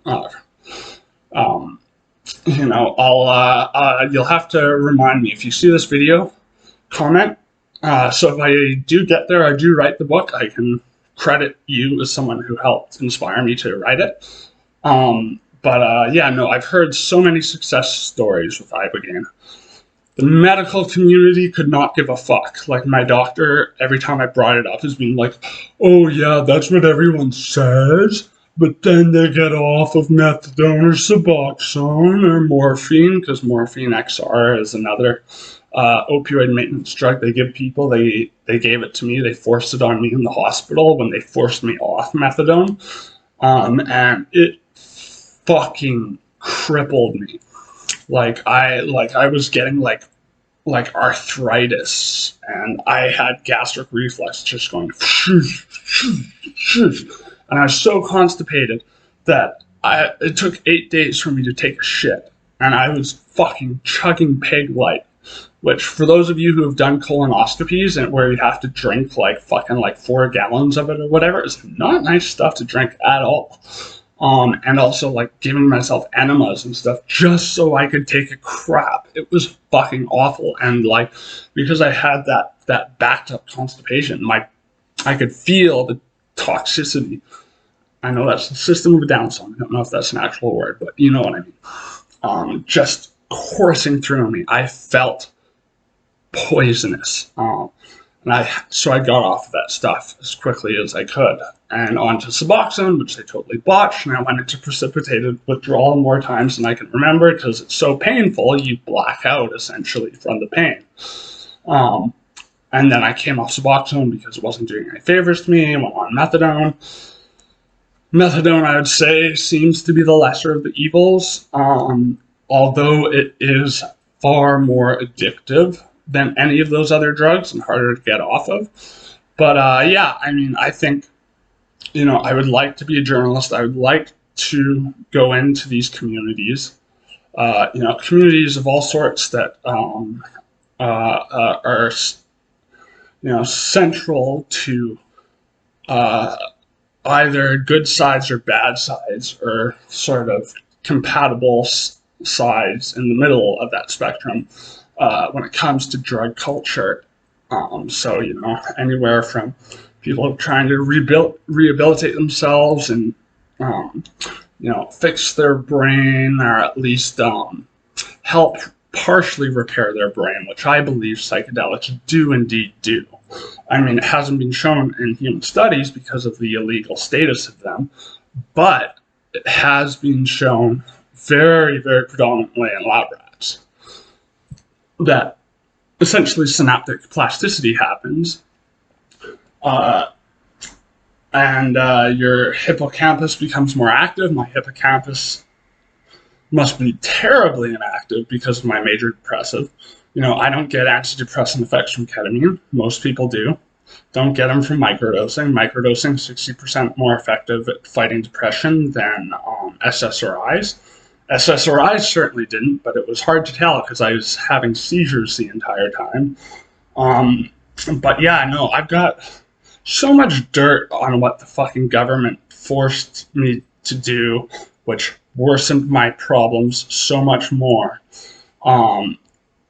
You'll have to remind me if you see this video, comment. So if I do get there, I do write the book, I can credit you as someone who helped inspire me to write it. I've heard so many success stories with ibogaine. The medical community could not give a fuck. Like, my doctor, every time I brought it up, is being like, oh yeah, that's what everyone says, but then they get off of methadone or Suboxone or morphine, because morphine XR is another opioid maintenance drug they give people. They gave it to me. They forced it on me in the hospital when they forced me off methadone. And it fucking crippled me. I was getting like arthritis, and I had gastric reflux just going and I was so constipated that it took 8 days for me to take a shit, and I was fucking chugging pig light, which, for those of you who have done colonoscopies and where you have to drink like 4 gallons of it or whatever, is not nice stuff to drink at all. And also, like, giving myself enemas and stuff just so I could take a crap. It was fucking awful. And, like, because I had that backed up constipation, I could feel the toxicity. I know that's the system of a Down song. I don't know if that's an actual word, but you know what I mean. Just coursing through me. I felt poisonous. So I got off of that stuff as quickly as I could, and onto Suboxone, which they totally botched, and I went into precipitated withdrawal more times than I can remember, because it's so painful, you black out, essentially, from the pain. And then I came off Suboxone because it wasn't doing any favors to me, and went on methadone. Methadone, I would say, seems to be the lesser of the evils, although it is far more addictive than any of those other drugs and harder to get off of. But I think, I would like to be a journalist. I would like to go into these communities, communities of all sorts that are, central to either good sides or bad sides, or sort of compatible sides in the middle of that spectrum. When it comes to drug culture. Anywhere from people trying to rehabilitate themselves and, fix their brain, or at least help partially repair their brain, which I believe psychedelics do indeed do. I mean, it hasn't been shown in human studies because of the illegal status of them, but it has been shown very, very predominantly in lab rats that essentially synaptic plasticity happens, and your hippocampus becomes more active. My hippocampus must be terribly inactive because of my major depressive. I don't get antidepressant effects from ketamine. Most people do. Don't get them from microdosing. Microdosing is 60% more effective at fighting depression than SSRIs. SSRIs certainly didn't, but it was hard to tell because I was having seizures the entire time. I've got so much dirt on what the fucking government forced me to do, which worsened my problems so much more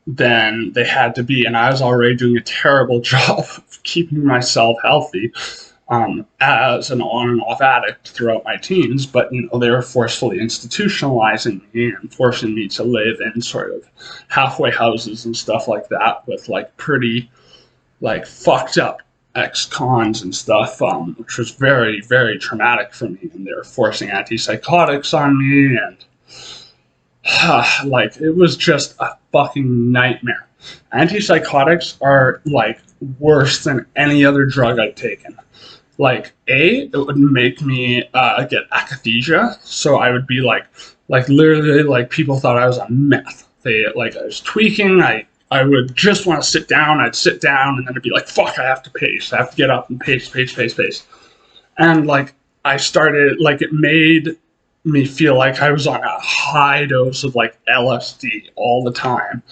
than they had to be. And I was already doing a terrible job of keeping myself healthy as an on and off addict throughout my teens, but they were forcefully institutionalizing me and forcing me to live in sort of halfway houses and stuff like that with pretty fucked up ex-cons and stuff, which was very, very traumatic for me. And they were forcing antipsychotics on me, and like, it was just a fucking nightmare. Antipsychotics are like worse than any other drug I've taken. Like, it would make me get akathisia, so I would be like literally, like, people thought I was on meth. They, like, I was tweaking. I would just want to sit down. I'd sit down, and then it'd be like, fuck, I have to pace. I have to get up and pace. And, like, I started, like, it made me feel like I was on a high dose of, like, LSD all the time.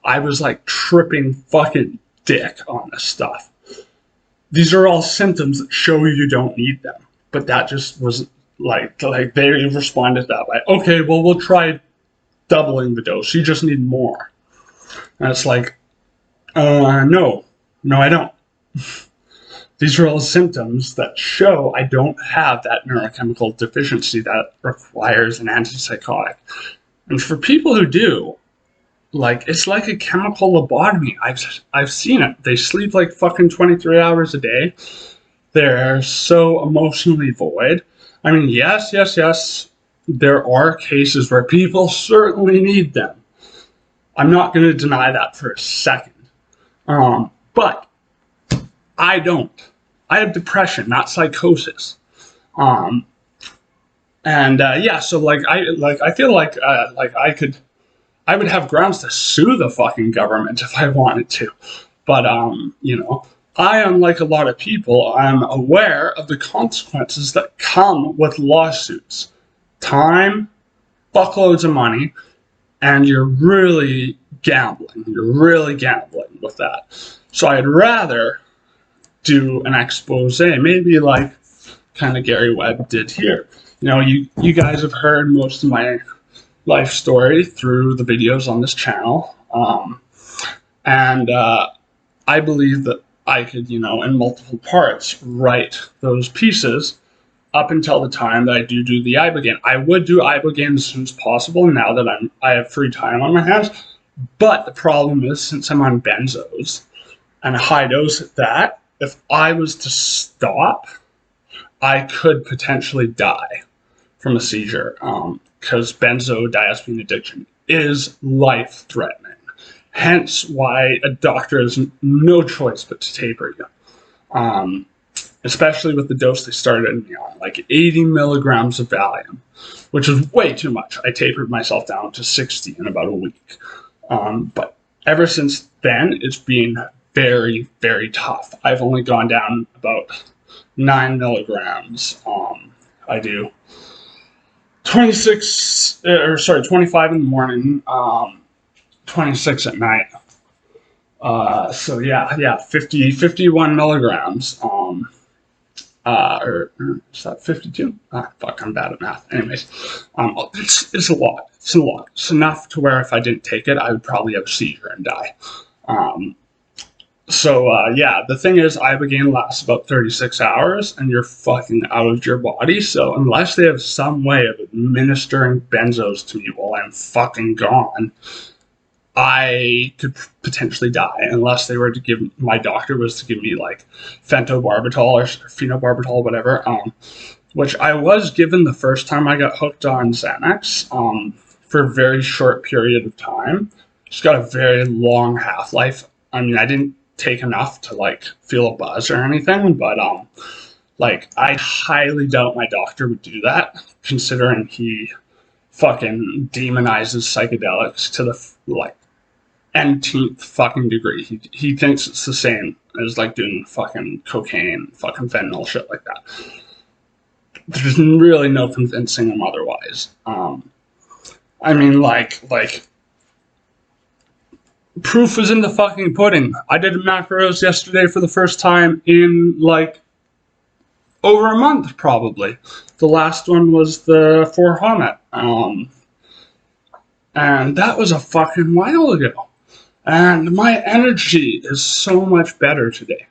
I was, like, tripping fucking dick on this stuff. These are all symptoms that show you don't need them. But that just was, like they responded that way. Okay, well, we'll try doubling the dose. You just need more. And it's like, no, I don't. These are all symptoms that show I don't have that neurochemical deficiency that requires an antipsychotic. And for people who do, like, it's like a chemical lobotomy. I've seen it. They sleep like fucking 23 hours a day. They're so emotionally void. I mean, yes, there are cases where people certainly need them. I'm not going to deny that for a second. But I don't. I have depression, not psychosis. Yeah, so I feel like I would have grounds to sue the fucking government if I wanted to. But I, unlike a lot of people, I'm aware of the consequences that come with lawsuits. Time, fuckloads of money, and you're really gambling. You're really gambling with that. So I'd rather do an expose, maybe like kind of Gary Webb did here. You guys have heard most of my life story through the videos on this channel. I believe that I could, in multiple parts, write those pieces up until the time that I do the ibogaine. I would do ibogaine as soon as possible now that I have free time on my hands. But the problem is, since I'm on benzos and a high dose at that, if I was to stop, I could potentially die from a seizure, because benzodiazepine addiction is life-threatening. Hence why a doctor has no choice but to taper you. Especially with the dose they started me on, like 80 milligrams of Valium, which is way too much. I tapered myself down to 60 in about a week. But ever since then, it's been very, very tough. I've only gone down about 9 milligrams. I do 25 in the morning, 26 at night. So yeah, 51 milligrams. Or is that 52? Fuck, I'm bad at math. Anyways, it's a lot. It's a lot. It's enough to where if I didn't take it, I would probably have a seizure and die. The thing is, ibogaine lasts about 36 hours, and you're fucking out of your body. So unless they have some way of administering benzos to me while I'm fucking gone, I could potentially die, unless they were to give, my doctor was to give me like phenobarbital or phenobarbital, whatever, which I was given the first time I got hooked on Xanax, for a very short period of time. It's got a very long half-life. I mean, I didn't take enough to like feel a buzz or anything, but I highly doubt my doctor would do that, considering he fucking demonizes psychedelics to the nth fucking degree. He thinks it's the same as like doing fucking cocaine, fucking fentanyl, shit like that. There's really no convincing him otherwise. I mean, proof is in the fucking pudding. I did macros yesterday for the first time in over a month, probably. The last one was the 4 Hamet. And that was a fucking while ago. And my energy is so much better today.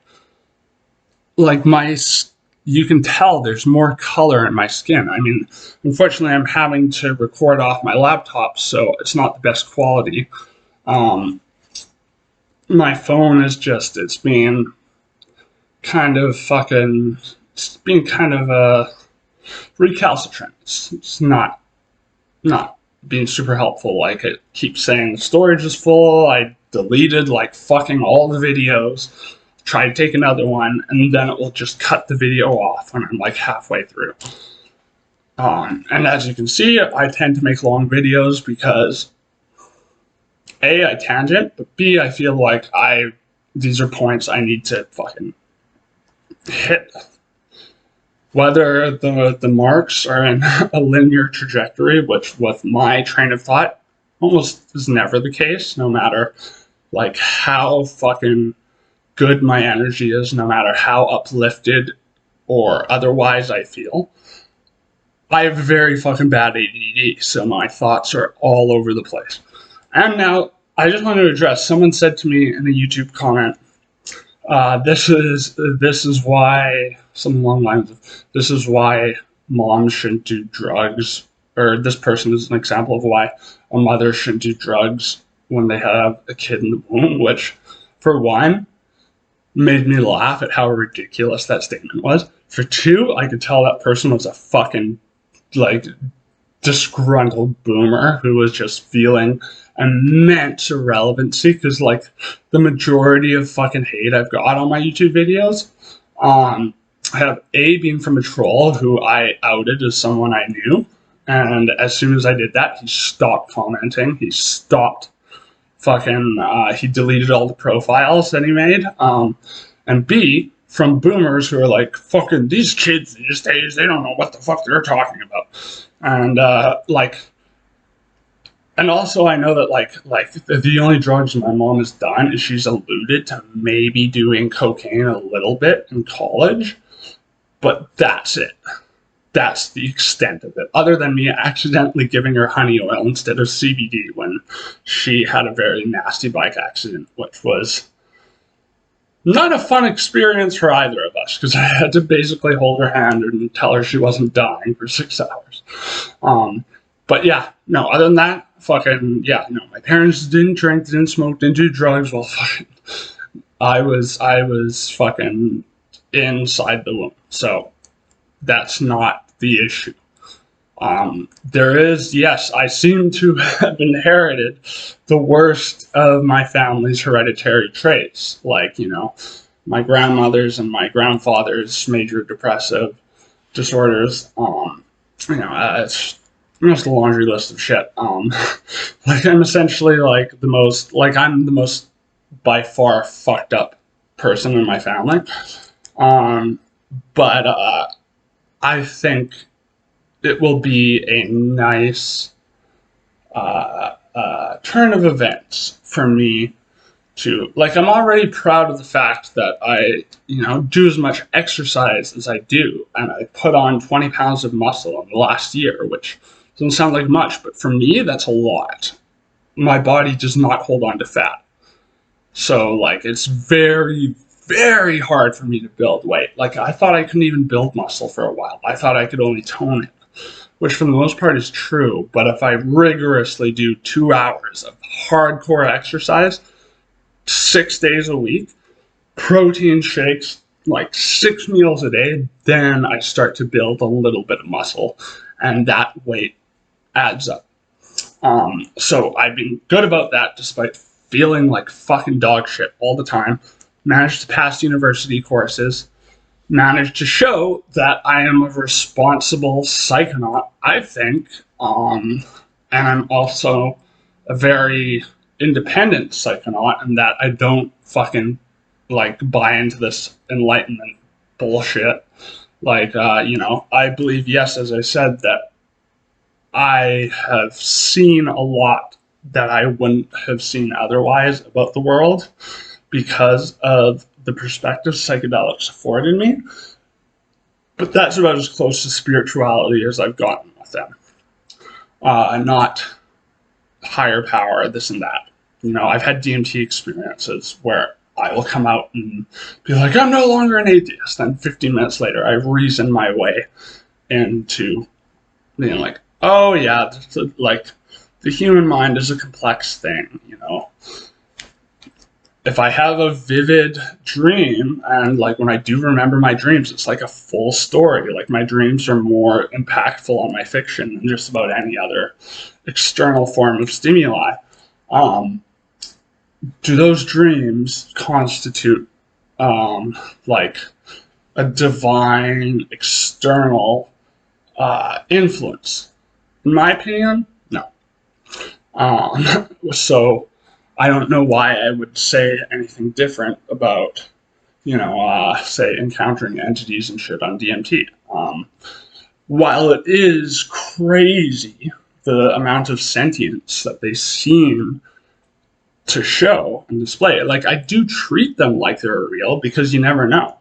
You can tell there's more color in my skin. I mean, unfortunately, I'm having to record off my laptop, so it's not the best quality. My phone is it's being kind of fucking, it's being kind of recalcitrant. It's not being super helpful. Like, it keeps saying the storage is full. I deleted like fucking all the videos, try to take another one, and then it will just cut the video off when I'm like halfway through. And as you can see, I tend to make long videos because A, I tangent, but B, I feel like these are points I need to fucking hit. Whether the marks are in a linear trajectory, which with my train of thought almost is never the case, no matter like how fucking good my energy is, no matter how uplifted or otherwise I feel. I have very fucking bad ADD, so my thoughts are all over the place. And now, I just want to address, someone said to me in a YouTube comment, this is why, something along the lines of, this is why moms shouldn't do drugs, or this person is an example of why a mother shouldn't do drugs when they have a kid in the womb, which, for one, made me laugh at how ridiculous that statement was. For two, I could tell that person was a fucking, like, disgruntled boomer who was just feeling immense irrelevancy, because like the majority of fucking hate I've got on my YouTube videos, I have A, being from a troll who I outed as someone I knew, and as soon as I did that, he stopped commenting, he stopped fucking, he deleted all the profiles that he made, and B, from boomers who are like, fucking these kids these days, they don't know what the fuck they're talking about. And and also I know that like the only drugs my mom has done is she's alluded to maybe doing cocaine a little bit in college, but that's it. That's the extent of it. Other than me accidentally giving her honey oil instead of CBD when she had a very nasty bike accident, which was not a fun experience for either of us, because I had to basically hold her hand and tell her she wasn't dying for 6 hours. But yeah, no, other than that, fucking, yeah, no, my parents didn't drink, didn't smoke, didn't do drugs. Well, fucking, I was fucking inside the womb. So that's not the issue. There is, yes, I seem to have inherited the worst of my family's hereditary traits, like, you know, my grandmother's and my grandfather's major depressive disorders. You know, it's just a laundry list of shit. Like, I'm essentially like I'm the most by far fucked up person in my family. But I think it will be a nice turn of events for me to, like, I'm already proud of the fact that I, you know, do as much exercise as I do, and I put on 20 pounds of muscle in the last year, which doesn't sound like much, but for me, that's a lot. My body does not hold on to fat. So, like, it's very, very hard for me to build weight. Like, I thought I couldn't even build muscle for a while. I thought I could only tone it, which for the most part is true. But if I rigorously do 2 hours of hardcore exercise, 6 days a week, protein shakes, like 6 meals a day, then I start to build a little bit of muscle, and that weight adds up. So I've been good about that despite feeling like fucking dog shit all the time. Managed to pass university courses, managed to show that I am a responsible psychonaut, I think, and I'm also a very independent psychonaut, and that I don't fucking like buy into this enlightenment bullshit. Like, you know, I believe, yes, as I said, that I have seen a lot that I wouldn't have seen otherwise about the world because of the perspective psychedelics afforded me. But that's about as close to spirituality as I've gotten with them. Not higher power, this and that. You know, I've had DMT experiences where I will come out and be like, I'm no longer an atheist. And 15 minutes later, I've reasoned my way into being like, oh yeah, like the human mind is a complex thing, you know. if I have a vivid dream, and like when I do remember my dreams, it's like a full story. Like my dreams are more impactful on my fiction than just about any other external form of stimuli. Do those dreams constitute like a divine external influence? In my opinion, no. So I don't know why I would say anything different about, say, encountering entities and shit on DMT. While it is crazy the amount of sentience that they seem to show and display, like, I do treat them like they're real because you never know.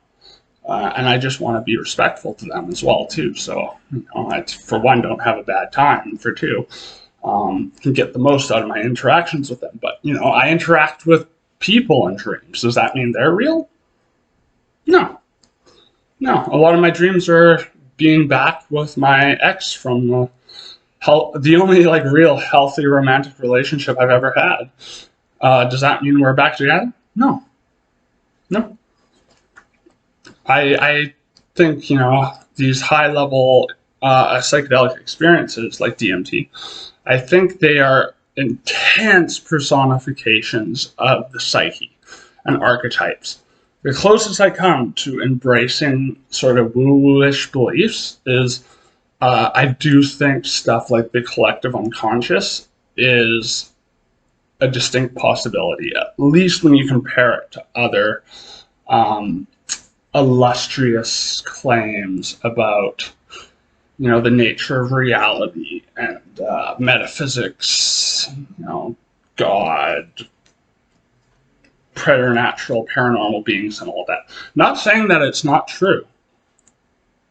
And I just want to be respectful to them as well, too. So, I, for one, don't have a bad time, and for two, can get the most out of my interactions with them. But, I interact with people in dreams. Does that mean they're real? No. No. A lot of my dreams are being back with my ex from the only, like, real healthy romantic relationship I've ever had. Does that mean we're back together? No. No. I think, these high-level psychedelic experiences like DMT, I think they are intense personifications of the psyche and archetypes. The closest I come to embracing sort of woo-woo-ish beliefs is I do think stuff like the collective unconscious is a distinct possibility, at least when you compare it to other illustrious claims about, the nature of reality and metaphysics, God, preternatural, paranormal beings, and all that. Not saying that it's not true.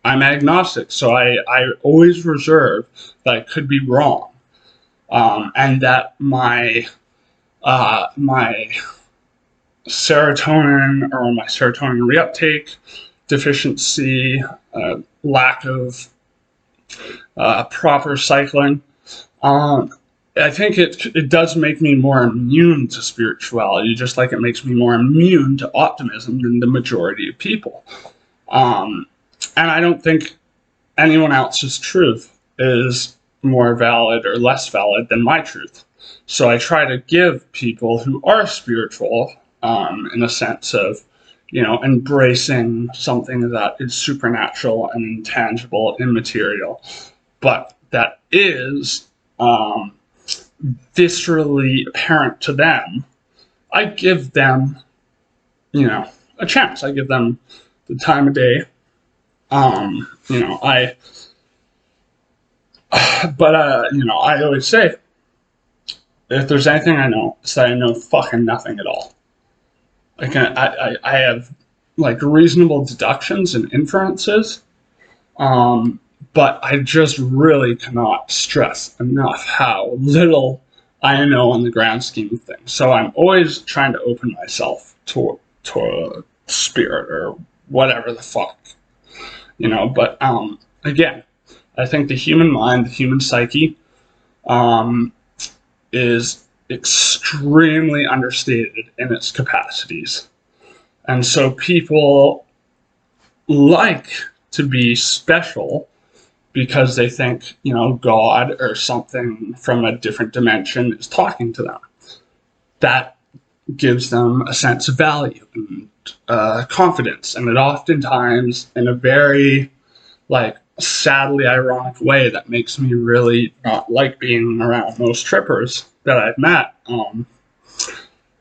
I'm agnostic, so I always reserve that I could be wrong, and that my serotonin or my serotonin reuptake deficiency, lack of proper cycling. I think it does make me more immune to spirituality, just like it makes me more immune to optimism than the majority of people. And I don't think anyone else's truth is more valid or less valid than my truth. So I try to give people who are spiritual, in a sense of, embracing something that is supernatural and intangible, immaterial, but that is viscerally apparent to them. I give them, a chance. I give them the time of day. I always say, if there's anything I know, it's that I know fucking nothing at all. I have, like, reasonable deductions and inferences, but I just really cannot stress enough how little I know in the grand scheme of things. So I'm always trying to open myself to a spirit or whatever the fuck, But again, I think the human mind, the human psyche, is extremely understated in its capacities. And so people like to be special because they think, God or something from a different dimension is talking to them. That gives them a sense of value and confidence. And it oftentimes, in a very, like, sadly ironic way that makes me really not like being around most trippers that I've met,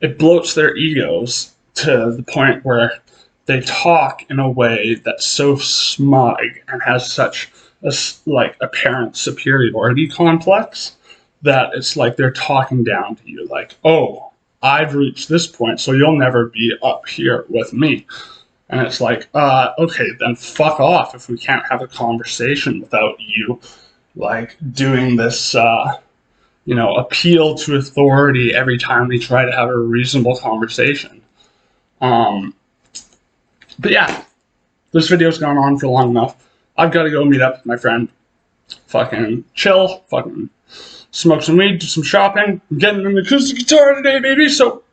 it bloats their egos to the point where they talk in a way that's so smug and has such a, like, apparent superiority complex that it's like they're talking down to you, like, oh, I've reached this point, so you'll never be up here with me. And it's like, okay, then fuck off if we can't have a conversation without you, like, doing this, appeal to authority every time we try to have a reasonable conversation. But yeah, this video's gone on for long enough. I've got to go meet up with my friend, fucking chill, fucking smoke some weed, do some shopping. I'm getting an acoustic guitar today, baby, so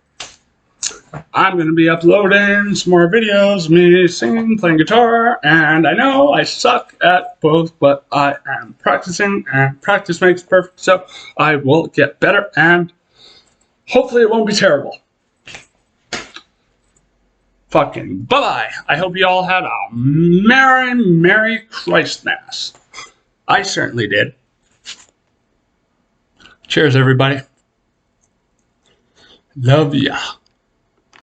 I'm going to be uploading some more videos of me singing, playing guitar, and I know I suck at both, but I am practicing, and practice makes perfect, so I will get better, and hopefully it won't be terrible. Fucking bye-bye. I hope you all had a Merry, Merry Christmas. I certainly did. Cheers, everybody. Love ya.